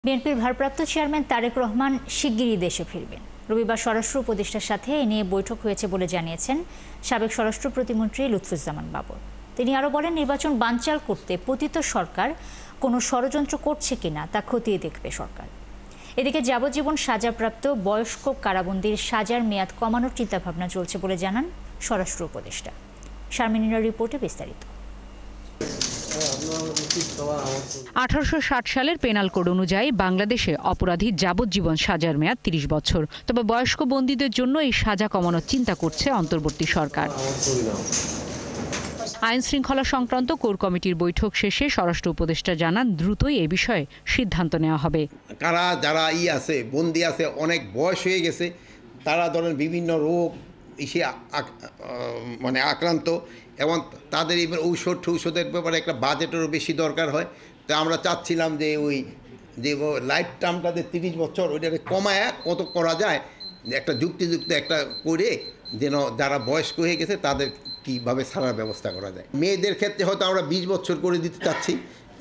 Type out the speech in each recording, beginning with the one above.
বিএনপির ভারপ্রাপ্ত চেয়ারম্যান তারেক রহমান শিগগিরই দেশে ফিরবেন। রবিবার স্বরাষ্ট্র উপদেষ্টার সাথে এ নিয়ে বৈঠক হয়েছে বলে জানিয়েছেন সাবেক স্বরাষ্ট্র প্রতিমন্ত্রী লুৎফুজ্জামান বাবর। তিনি আরও বলেন, নির্বাচন বানচাল করতে পতিত সরকার কোনো ষড়যন্ত্র করছে কিনা তা খতিয়ে দেখবে সরকার। এদিকে যাবজ্জীবন সাজাপ্রাপ্ত বয়স্ক কারাবন্দীর সাজার মেয়াদ কমানোর চিন্তাভাবনা চলছে বলে জানান স্বরাষ্ট্র উপদেষ্টা। শারমিনীর রিপোর্টে বিস্তারিত। 1860 সালের পেনাল কোড অনুযায়ী বাংলাদেশে অপরাধী যাবজ্জীবন সাজার মেয়াদ 30 বছর। তবে বয়স্ক বন্দীদের জন্য এই সাজা কমানোর চিন্তা করছে অন্তর্বর্তী সরকার। আইন শৃঙ্খলা সংক্রান্ত কোর কমিটির বৈঠক শেষে স্বরাষ্ট্র উপদেষ্টা জানান, দ্রুতই এ বিষয়ে সিদ্ধান্ত নেওয়া হবে। যারা আছে বন্দী আছে, অনেক বয়স হয়ে গেছে, তারা ধরেন বিভিন্ন রোগ আক্রান্ত, এবং তাদের ঔষধের ব্যাপারে একটা বাজেটেরও বেশি দরকার হয়। তো আমরা চাচ্ছিলাম যে যে লাইফ টার্মটা 30 বছর, ওইটাকে কমায় কত করা যায়, একটা যুক্তিযুক্ত একটা করে যেন যারা বয়স্ক হয়ে গেছে তাদের কীভাবে ছাড়ার ব্যবস্থা করা যায়। মেয়েদের ক্ষেত্রে হয়তো আমরা 20 বছর করে দিতে চাচ্ছি,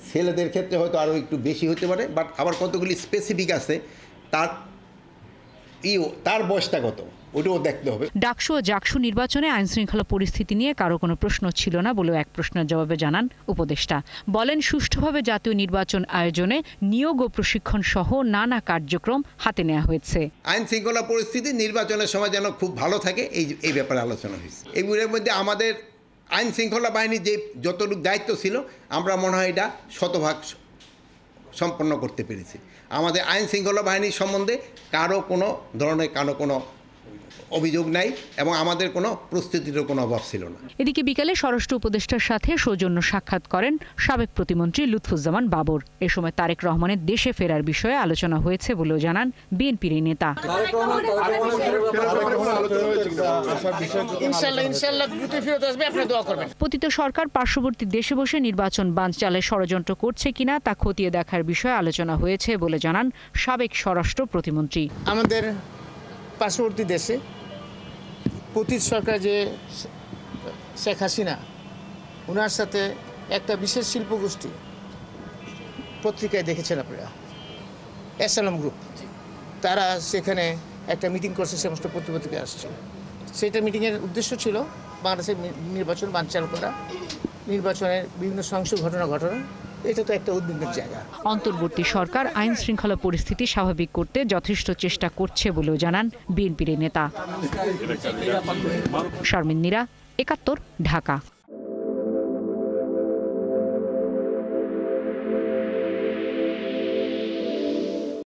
ছেলেদের ক্ষেত্রে হয়তো আরও একটু বেশি হতে পারে। বাট আবার কতগুলি স্পেসিফিক আছে, তার বয়সটা কত ওটাও দেখতে হবে। ডাকসু ও জাকসু নির্বাচনে আইন শৃঙ্খলা পরিস্থিতি নিয়ে কারো কোনো প্রশ্ন ছিল না বলেও এক প্রশ্নের জবাবে জানান উপদেষ্টা। বলেন, সুষ্ঠুভাবে জাতীয় নির্বাচন আয়োজনে নিয়োগ ও প্রশিক্ষণ সহ নানা কার্যক্রম হাতে নেওয়া হয়েছে। আইন শৃঙ্খলা পরিস্থিতি নির্বাচনের সময় যেন খুব ভালো থাকে, এই ব্যাপারে আলোচনা হয়েছে। এগুলোর মধ্যে আমাদের আইন শৃঙ্খলা বাহিনীর যে যতটুকু দায়িত্ব ছিল, আমরা মনে হয় এটা শতভাগ সম্পন্ন করতে পেরেছি। আমাদের আইন শৃঙ্খলা বাহিনীর সম্বন্ধে কারো কোনো ধরনের কোনো অভিযোগ নাই, এবং আমাদের কোনো প্রস্তুতিরও কোনো অভাব ছিল না। এদিকে বিকেলে স্বরাষ্ট্র উপদেষ্টার সাথে সৌজন্য সাক্ষাৎ করেন সাবেক প্রতিমন্ত্রী লুৎফুজ্জামান বাবর। এ সময় তারেক রহমানের দেশে ফেরার বিষয়ে আলোচনা হয়েছে বলেও জানান বিএনপির এই নেতা। পতিত সরকার পার্শ্ববর্তী দেশে বসে নির্বাচন বানচালে ষড়যন্ত্র করছে কিনা তা খতিয়ে দেখার বিষয়ে আলোচনা হয়েছে বলে জানান সাবেক স্বরাষ্ট্র প্রতিমন্ত্রী। আমাদের পার্শ্ববর্তী দেশে পতিত সরকার যে শেখ হাসিনা, ওনার সাথে একটা বিশেষ শিল্পগোষ্ঠী, পত্রিকায় দেখেছেন আপনারা, এসএলএম গ্রুপ, তারা সেখানে একটা মিটিং করছে, সমস্ত পত্রিকায় আসছে। সেটা মিটিংয়ের উদ্দেশ্য ছিল বাংলাদেশের নির্বাচন বানচাল করা, নির্বাচনের বিভিন্ন সহিংস ঘটনা ঘটানো। এটা তো একটা উদ্বিগ্নের জায়গা। অন্তর্বর্তী সরকার আইন শৃঙ্খলা পরিস্থিতি স্বাভাবিক করতে যথেষ্ট চেষ্টা করছে বলেও জানান বিএনপির নেতা। শারমিন নীরা, ৭১, ঢাকা।